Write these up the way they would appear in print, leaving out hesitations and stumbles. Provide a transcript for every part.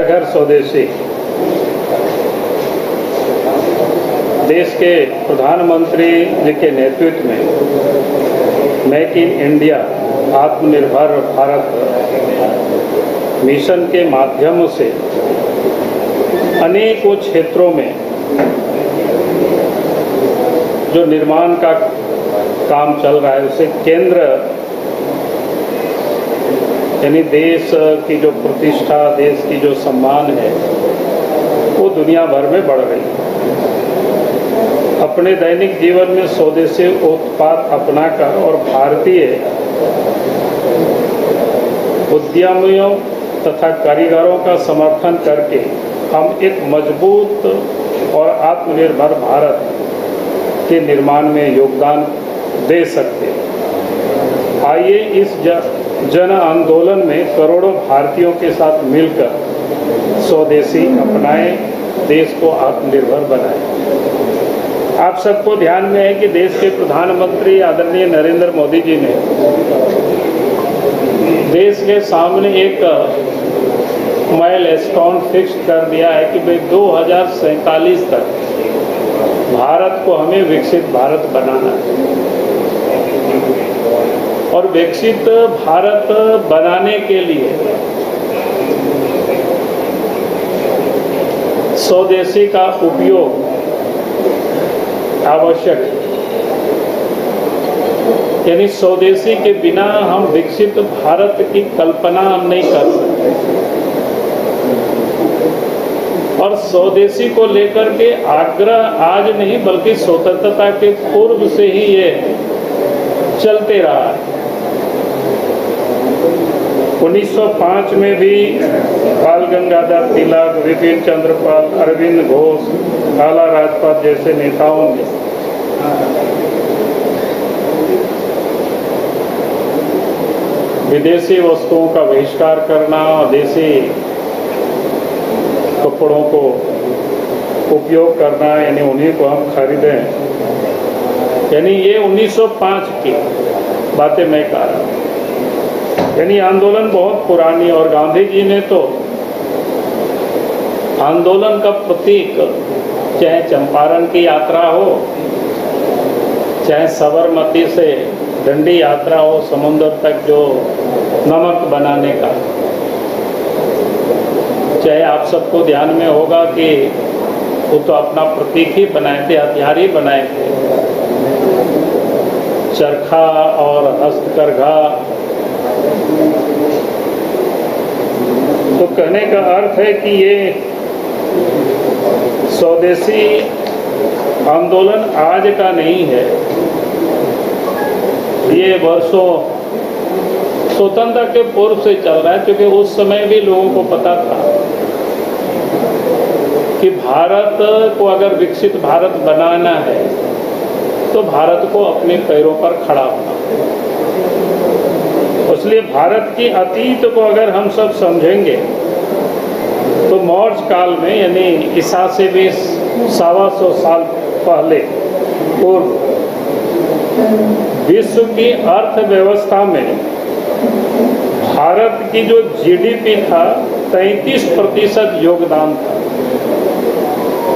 घर स्वदेशी देश के प्रधानमंत्री जी के नेतृत्व में मेक इन इंडिया आत्मनिर्भर भारत मिशन के माध्यम से अनेकों क्षेत्रों में जो निर्माण का काम चल रहा है उसे केंद्र यानी देश की जो प्रतिष्ठा, देश की जो सम्मान है वो दुनिया भर में बढ़ रही है। अपने दैनिक जीवन में स्वदेशी उत्पाद अपनाकर और भारतीय उद्यमियों तथा कारीगरों का समर्थन करके हम एक मजबूत और आत्मनिर्भर भारत के निर्माण में योगदान दे सकते हैं। आइए इस जन आंदोलन में करोड़ों भारतीयों के साथ मिलकर स्वदेशी अपनाएं, देश को आत्मनिर्भर बनाएं। आप सबको ध्यान में है कि देश के प्रधानमंत्री आदरणीय नरेंद्र मोदी जी ने देश के सामने एक माइलस्टोन फिक्स कर दिया है कि भाई 2047 तक भारत को हमें विकसित भारत बनाना है। और विकसित भारत बनाने के लिए स्वदेशी का उपयोग आवश्यक है। यानी स्वदेशी के बिना हम विकसित भारत की कल्पना हम नहीं कर सकते। और स्वदेशी को लेकर के आग्रह आज नहीं बल्कि स्वतंत्रता के पूर्व से ही ये चलते रहा है। 1905 में भी बाल गंगाधर तिलक, विपिन चंद्र पाल, अरविंद घोष, लाला लाजपत जैसे नेताओं ने विदेशी वस्तुओं का बहिष्कार करना, देसी कपड़ों को उपयोग करना, यानी उन्हीं को हम खरीदें, यानी ये 1905 की बातें मैं कह रहा हूँ। यानी आंदोलन बहुत पुरानी। और गांधी जी ने तो आंदोलन का प्रतीक, चाहे चंपारण की यात्रा हो, चाहे साबरमती से डंडी यात्रा हो समुद्र तक जो नमक बनाने का, चाहे आप सबको ध्यान में होगा कि वो तो अपना प्रतीक ही बनाए थे, हथियार ही बनाए थे, चरखा और हस्तकरघा। तो कहने का अर्थ है कि ये स्वदेशी आंदोलन आज का नहीं है, ये वर्षों स्वतंत्रता के पूर्व से चल रहा है। क्योंकि उस समय भी लोगों को पता था कि भारत को अगर विकसित भारत बनाना है तो भारत को अपने पैरों पर खड़ा होना। इसलिए भारत की अतीत को अगर हम सब समझेंगे तो मौर्य काल में, यानी ईसा से भी 125 साल पहले पूर्व, विश्व की अर्थव्यवस्था में भारत की जो जीडीपी था 33% योगदान था।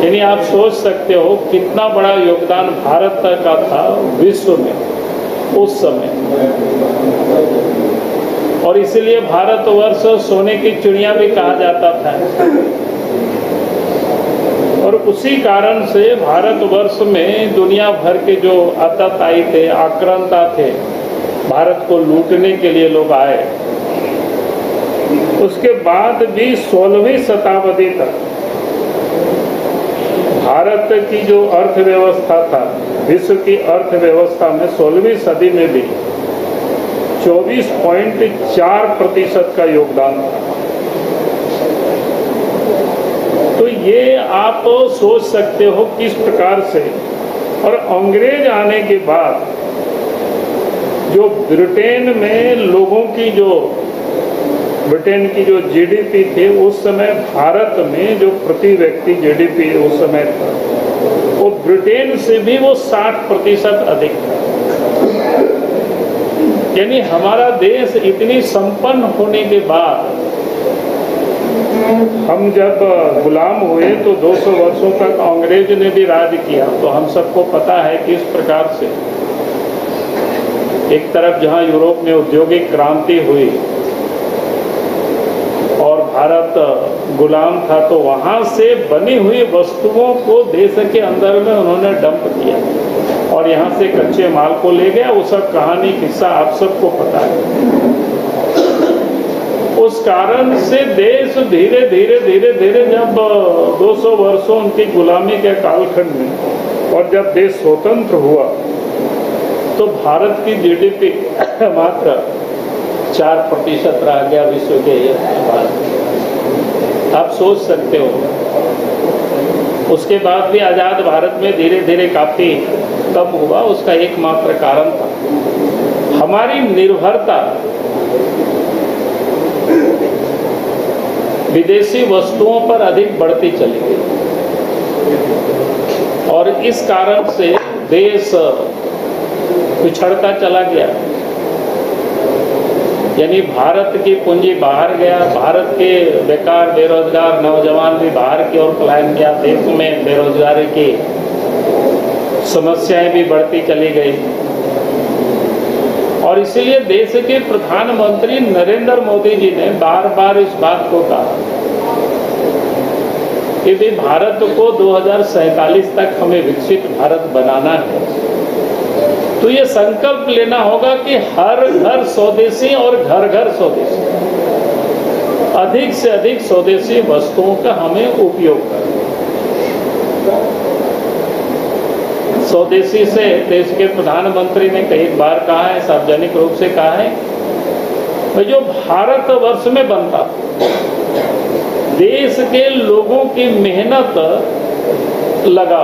यानी आप सोच सकते हो कितना बड़ा योगदान भारत का था विश्व में उस समय। और इसीलिए भारतवर्ष सोने की चिड़िया भी कहा जाता था। और उसी कारण से भारतवर्ष में दुनिया भर के जो आतताई थे, आक्रांता थे, भारत को लूटने के लिए लोग आए। उसके बाद भी 16वीं शताब्दी तक भारत की जो अर्थव्यवस्था था, विश्व की अर्थव्यवस्था में 16वीं सदी में भी 24.4% का योगदान था। तो ये आप सोच सकते हो किस प्रकार से। और अंग्रेज आने के बाद जो ब्रिटेन में लोगों की जो ब्रिटेन की जो जीडीपी थी उस समय भारत में जो प्रति व्यक्ति जीडीपी उस समय था वो ब्रिटेन से भी वो 60% अधिक था। यानी हमारा देश इतनी संपन्न होने के बाद हम जब गुलाम हुए तो 200 वर्षों तक अंग्रेज ने भी राज किया, तो हम सबको पता है कि इस प्रकार से एक तरफ जहां यूरोप में औद्योगिक क्रांति हुई और भारत गुलाम था, तो वहां से बनी हुई वस्तुओं को देश के अंदर में उन्होंने डंप किया और यहाँ से कच्चे माल को ले गया। वो सब कहानी किस्सा आप सबको पता है। उस कारण से देश धीरे धीरे धीरे धीरे जब 200 वर्षों उनकी गुलामी के कालखंड में और जब देश स्वतंत्र हुआ तो भारत की जीडीपी मात्र 4% रह गया विश्व के बाद। आप सोच सकते हो, उसके बाद भी आजाद भारत में धीरे धीरे काफी कम हुआ। उसका एकमात्र कारण था हमारी निर्भरता विदेशी वस्तुओं पर अधिक बढ़ती चली गई और इस कारण से देश पिछड़ता चला गया। यानी भारत की पूंजी बाहर गया, भारत के बेकार बेरोजगार नौजवान भी बाहर की ओर पलायन किया, देश में बेरोजगारी की समस्याएं भी बढ़ती चली गई। और इसीलिए देश के प्रधानमंत्री नरेंद्र मोदी जी ने बार बार इस बात को कहा कि भी भारत को 2047 तक हमें विकसित भारत बनाना है, तो ये संकल्प लेना होगा कि हर घर स्वदेशी और घर घर स्वदेशी, अधिक से अधिक स्वदेशी वस्तुओं का हमें उपयोग करना। स्वदेशी से देश के प्रधानमंत्री ने कई बार कहा है, सार्वजनिक रूप से कहा है, जो भारतवर्ष में बनता देश के लोगों की मेहनत लगा,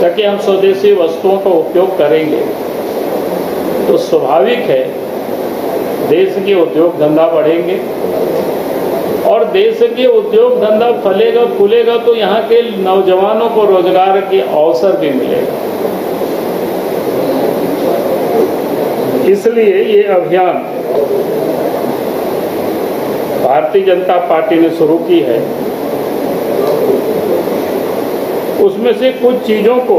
ताकि हम स्वदेशी वस्तुओं का उपयोग करेंगे तो स्वाभाविक है देश के उद्योग धंधा बढ़ेंगे और देश के उद्योग धंधा फलेगा फूलेगा तो यहाँ के नौजवानों को रोजगार के अवसर भी मिलेगा। इसलिए ये अभियान भारतीय जनता पार्टी ने शुरू की है। उसमें से कुछ चीजों को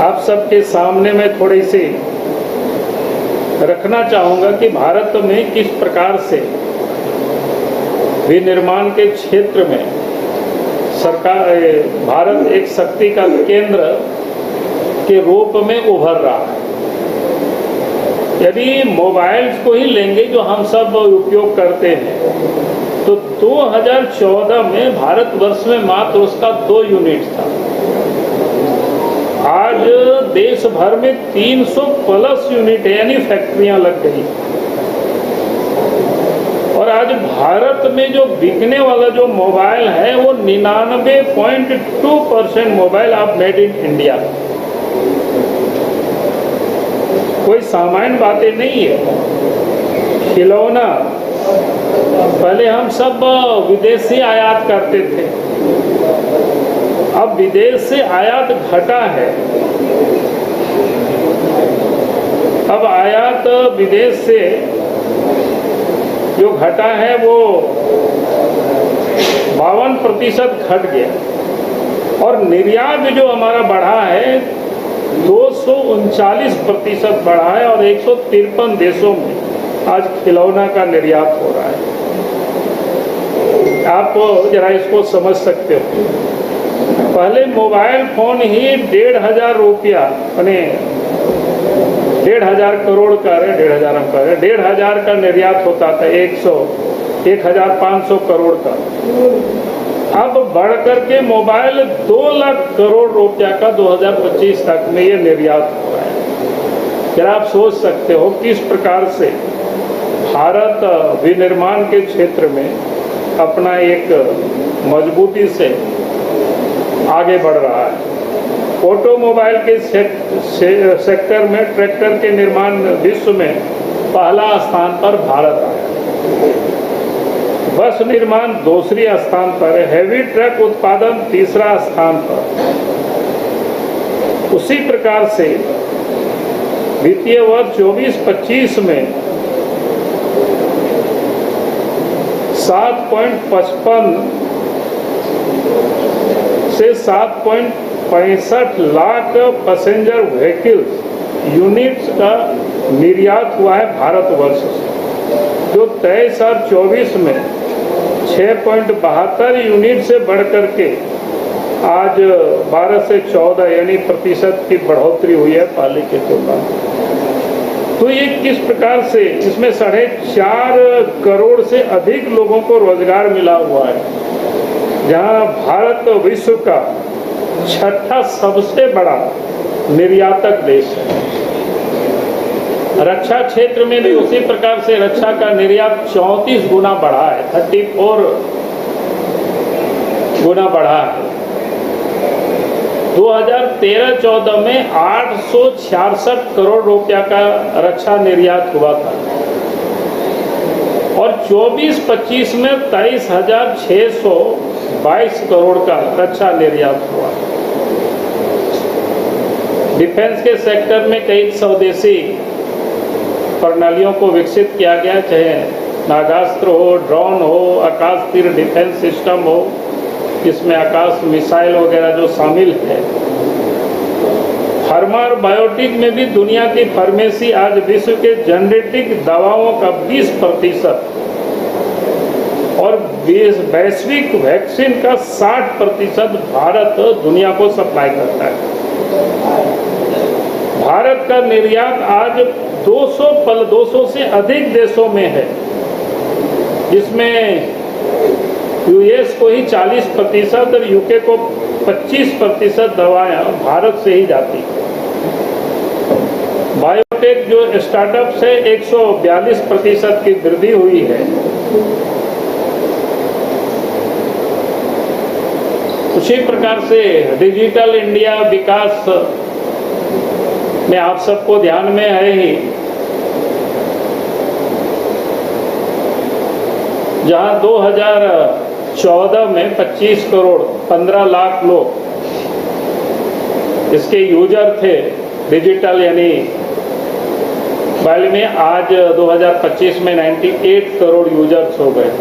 आप सबके सामने मैं थोड़ी सी रखना चाहूंगा कि भारत में किस प्रकार से विनिर्माण के क्षेत्र में सरकार भारत एक शक्ति का केंद्र के रूप में उभर रहा है। यदि मोबाइल्स को ही लेंगे जो हम सब उपयोग करते हैं, तो 2014 में भारतवर्ष में मात्र उसका 2 यूनिट था। आज देश भर में 300 प्लस यूनिट है, यानी फैक्ट्रियां लग गई। और आज भारत में जो बिकने वाला जो मोबाइल है वो 99.2% मोबाइल आप मेड इन इंडिया। कोई सामान्य बातें नहीं है। खिलौना पहले हम सब विदेशी आयात करते थे, अब विदेश से आयात घटा है। अब आयात विदेश से जो घटा है वो 52% घट गया और निर्यात जो हमारा बढ़ा है 239% बढ़ा है और 153 देशों में आज खिलौना का निर्यात हो रहा है। आप जरा इसको समझ सकते हो। पहले मोबाइल फोन ही 1,500 रुपया, यानी 1,500 करोड़ का, 1,500 हम कह रहे, 1,500 का निर्यात होता था, 1,500 करोड़ का। अब बढ़ करके मोबाइल 2 लाख करोड़ रुपया का 2025 तक में ये निर्यात हो रहा है। जरा आप सोच सकते हो किस प्रकार से भारत विनिर्माण के क्षेत्र में अपना एक मजबूती से आगे बढ़ रहा है। ऑटोमोबाइल के सेक्टर में ट्रैक्टर के निर्माण विश्व में पहला स्थान पर भारत आया, बस निर्माण दूसरी स्थान पर, हैवी ट्रक उत्पादन तीसरा स्थान पर। उसी प्रकार से वित्तीय वर्ष 24-25 में 7.55 से 7.65 लाख पैसेंजर व्हीकल्स यूनिट्स का निर्यात हुआ है भारतवर्ष से, जो 23 और 24 में 6.72 यूनिट से बढ़कर के आज 12 से 14 यानी प्रतिशत की बढ़ोतरी हुई है पहले के तुलना में। तो ये किस प्रकार से इसमें 4.5 करोड़ से अधिक लोगों को रोजगार मिला हुआ है, जहां भारत विश्व का छठा सबसे बड़ा निर्यातक देश है। रक्षा क्षेत्र में भी उसी प्रकार से रक्षा का निर्यात 34 गुना बढ़ा है, 34 गुना बढ़ा है। 2013-14 में 866 करोड़ रुपया का रक्षा निर्यात हुआ था और 24-25 में 23,622 करोड़ का रक्षा निर्यात हुआ। डिफेंस के सेक्टर में कई स्वदेशी प्रणालियों को विकसित किया गया, चाहे नागास्त्र हो, ड्रोन हो, आकाश तीर डिफेंस सिस्टम हो, इसमें आकाश मिसाइल वगैरह जो शामिल है। फार्मा और बायोटेक में भी दुनिया की फार्मेसी आज विश्व के जेनेरिक दवाओं का 20% और वैश्विक वैक्सीन का 60% भारत दुनिया को सप्लाई करता है। भारत का निर्यात आज 200 से अधिक देशों में है, जिसमें यूएस को ही 40% और यूके को 25% दवाएं भारत से ही जाती हैं। बायोटेक जो स्टार्टअप से 142% की वृद्धि हुई है। उसी प्रकार से डिजिटल इंडिया विकास में आप सबको ध्यान में है ही, जहां 2014 में 25 करोड़ 15 लाख लोग इसके यूजर थे डिजिटल यानी मोबाइल में, आज 2025 में 98 करोड़ यूजर्स हो गए।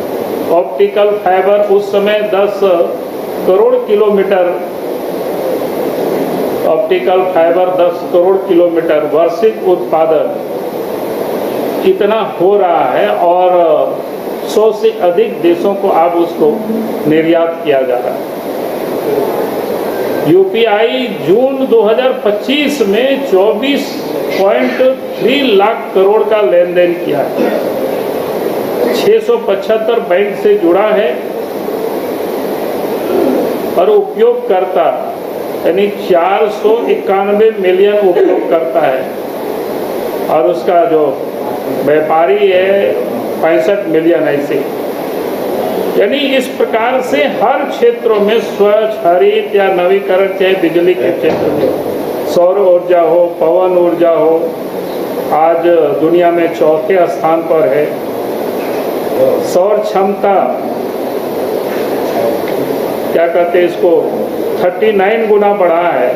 ऑप्टिकल फाइबर उस समय 10 crore kilometre, optical fibre 10 crore kilometre वार्षिक उत्पादन इतना हो रहा है और 100 से अधिक देशों को अब उसको निर्यात किया जा रहा है। यूपीआई जून 2025 में 24.3 लाख करोड़ का लेन देन किया है। 675 बैंक से जुड़ा है और उपयोगकर्ता यानी 491 मिलियन उपयोगकर्ता है और उसका जो व्यापारी है 65 मिलियन ऐसे। यानी इस प्रकार से हर क्षेत्रों में स्वच्छ, हरित या नवीकरण, चाहे बिजली के क्षेत्र में सौर ऊर्जा हो, पवन ऊर्जा हो, आज दुनिया में 4थे स्थान पर है। सौर क्षमता क्या कहते हैं इसको 39 गुना बढ़ा है।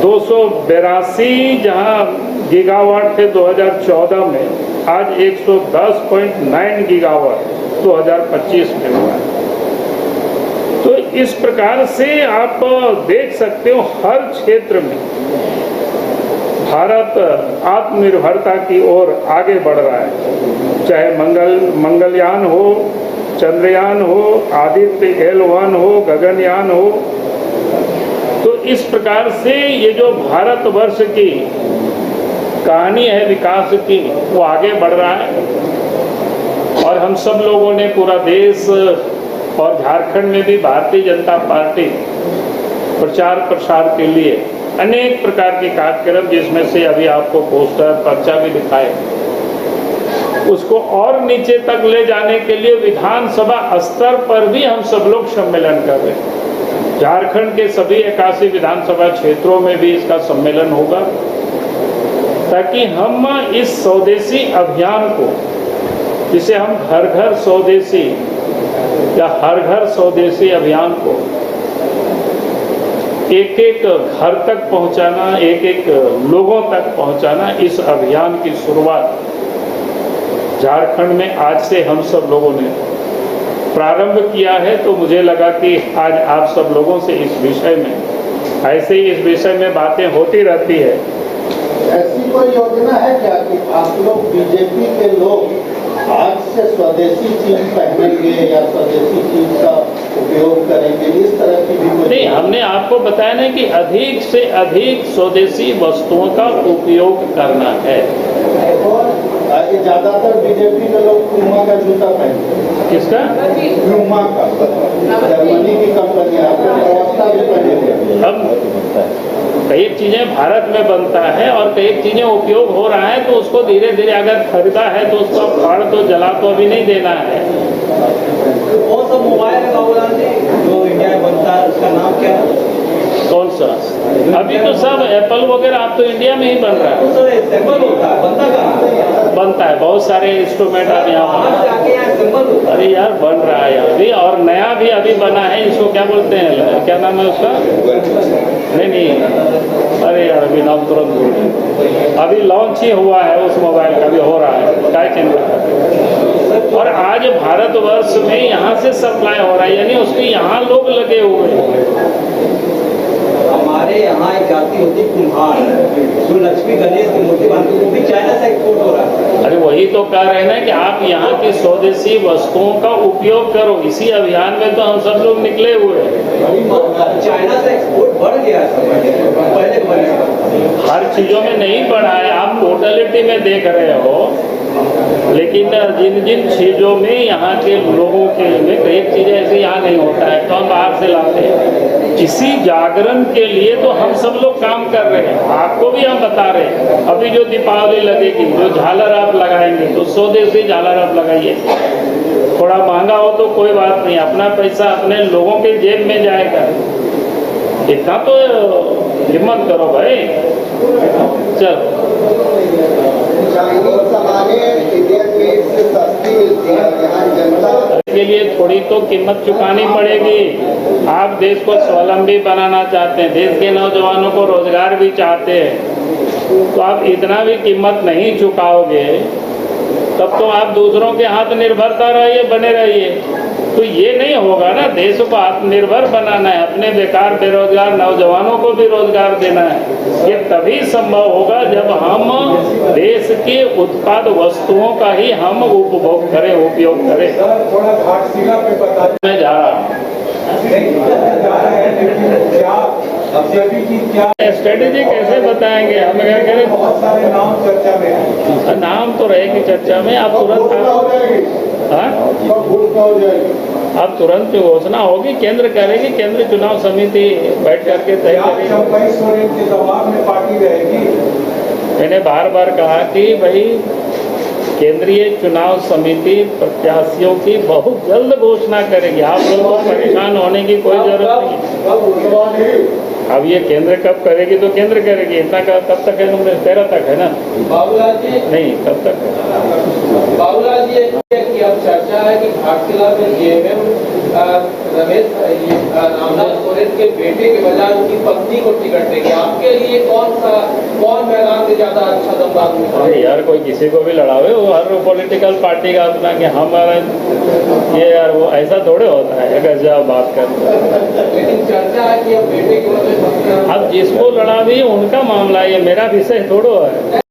282 जहां गीगावाट थे 2014 में, आज 110.9 गीगावाट 2025 में हुआ है। तो इस प्रकार से आप देख सकते हो हर क्षेत्र में भारत आत्मनिर्भरता की ओर आगे बढ़ रहा है, चाहे मंगलयान हो, चंद्रयान हो, आदित्य L1 हो, गगनयान हो। तो इस प्रकार से ये जो भारतवर्ष की कहानी है विकास की, वो आगे बढ़ रहा है और हम सब लोगों ने, पूरा देश और झारखंड में भी भारतीय जनता पार्टी प्रचार प्रसार के लिए अनेक प्रकार के कार्यक्रम, जिसमें से अभी आपको पोस्टर पर्चा भी दिखाए, उसको और नीचे तक ले जाने के लिए विधानसभा स्तर पर भी हम सब लोग सम्मेलन कर रहे हैं। झारखंड के सभी 81 विधानसभा क्षेत्रों में भी इसका सम्मेलन होगा, ताकि हम इस स्वदेशी अभियान को, जिसे हम घर घर स्वदेशी या हर घर स्वदेशी अभियान को एक एक घर तक पहुंचाना, एक एक लोगों तक पहुंचाना, इस अभियान की शुरुआत झारखंड में आज से हम सब लोगों ने प्रारंभ किया है, तो मुझे लगा कि आज आप सब लोगों से इस विषय में, ऐसे ही इस विषय में बातें होती रहती है। ऐसी कोई योजना है क्या कि आप लोग बीजेपी के लोग आज से स्वदेशी चीज पहनेंगे या स्वदेशी चीज का उपयोग करेंगे, इस तरह की भी कोई? नहीं, हमने आपको बताया ना कि अधिक से अधिक स्वदेशी वस्तुओं का उपयोग करना है। ज्यादातर बीजेपी के लोग प्यूमा का जूता पहनते हैं। किसका? प्यूमा का, जर्मनी की कंपनी है, आपको व्यवस्था भी पहने थे। अब कई चीजें भारत में बनता है और कई चीजें उपयोग हो रहा है, तो उसको धीरे धीरे अगर खरीदा है तो उसको फाड़ तो जला तो अभी नहीं देना है। वो सब मोबाइल जो इंडिया में बनता है उसका नाम क्या है? कौन सा? अभी तो सब एप्पल वगैरह आप तो इंडिया में ही बन रहा है। बनता है बहुत सारे इंस्ट्रूमेंट अब यहाँ। अरे यार बन रहा है यहाँ भी, और नया भी अभी बना है, इसको क्या बोलते हैं, क्या नाम है उसका? नहीं, अरे यार अभी नाम तुरंत भूल गए। अभी लॉन्च ही हुआ है उस मोबाइल का, भी हो रहा है, क्या चिंता है। और आज भारतवर्ष में यहाँ से सप्लाई हो रहा है, यानी उसके यहाँ लोग लगे हुए हैं। हमारे यहाँ एक जाति होती कुम्हार, जो लक्ष्मी गणेश की मूर्ति बनाती है, वो भी चाइना से एक्सपोर्ट हो रहा है। अरे वही तो कह रहे हैं ना कि आप यहाँ की स्वदेशी वस्तुओं का उपयोग करो। इसी अभियान में तो हम सब लोग निकले हुए हैं। चाइना से एक्सपोर्ट बढ़ गया है, पहले हर चीजों में नहीं बढ़ा है, आप टोटलिटी में देख रहे हो। लेकिन जिन जिन चीजों में यहाँ के लोगों के में कई चीजें ऐसे यहाँ नहीं होता है, तो हम बाहर से लाते हैं। इसी जागरण के लिए तो हम सब लोग काम कर रहे हैं। आपको भी हम बता रहे हैं, अभी जो दीपावली लगेगी, जो झालर आप लगाएंगे, तो स्वदेशी झालर आप लगाइए। थोड़ा महंगा हो तो कोई बात नहीं, अपना पैसा अपने लोगों के जेब में जाएगा। इतना तो हिम्मत करो भाई। चल, के लिए थोड़ी तो कीमत चुकानी पड़ेगी। आप देश को स्वावलंबी बनाना चाहते हैं, देश के नौजवानों को रोजगार भी चाहते हैं, तो आप इतना भी कीमत नहीं चुकाओगे तब तो आप दूसरों के हाथ निर्भरता रहिए, बने रहिए। तो ये नहीं होगा ना, देश को आत्मनिर्भर बनाना है, अपने बेकार बेरोजगार नौजवानों को भी रोजगार देना है। ये तभी संभव होगा जब हम देश के उत्पाद वस्तुओं का ही हम उपभोग करें, उपयोग करें। थोड़ा घाटशिला पे बता, मैं जा रहा हूँ। स्ट्रेटेजी कैसे बताएंगे? हम क्या करें? बहुत सारे नाम चर्चा में, नाम तो रहेगी चर्चा में। आप तुरंत अब तुरंत घोषणा होगी, केंद्र करेगी, केंद्र चुनाव समिति बैठ करके तय करेगी। के दबाव में पार्टी रहेगी। मैंने बार बार कहा कि भाई केंद्रीय चुनाव समिति प्रत्याशियों की बहुत जल्द घोषणा करेगी। आप लोगों को परेशान होने की कोई जरूरत नहीं। अब ये केंद्र कब करेगी तो केंद्र करेगी, इतना कब तक है? 13 तक है ना बाबूलाल जी? नहीं, कब तक है? बाबूलाल जी की अब चर्चा है कि घाटशिला में जेएमएम रमेश रामनाथ कोविंद के बेटे के बजाय उनकी पत्नी को टिकट देंगे। आपके लिए कौन मैदान से ज्यादा अच्छा दमदार होगा? अरे यार कोई किसी को भी लड़ावे, वो हर पॉलिटिकल पार्टी का अपना कि हमारा ये यार वो ऐसा थोड़े होता है अगर जब बात करते। लेकिन चर्चा है कि अब बेटे की वजह से अब जिसको लड़ा भी उनका मामला, ये मेरा विषय थोड़ो है।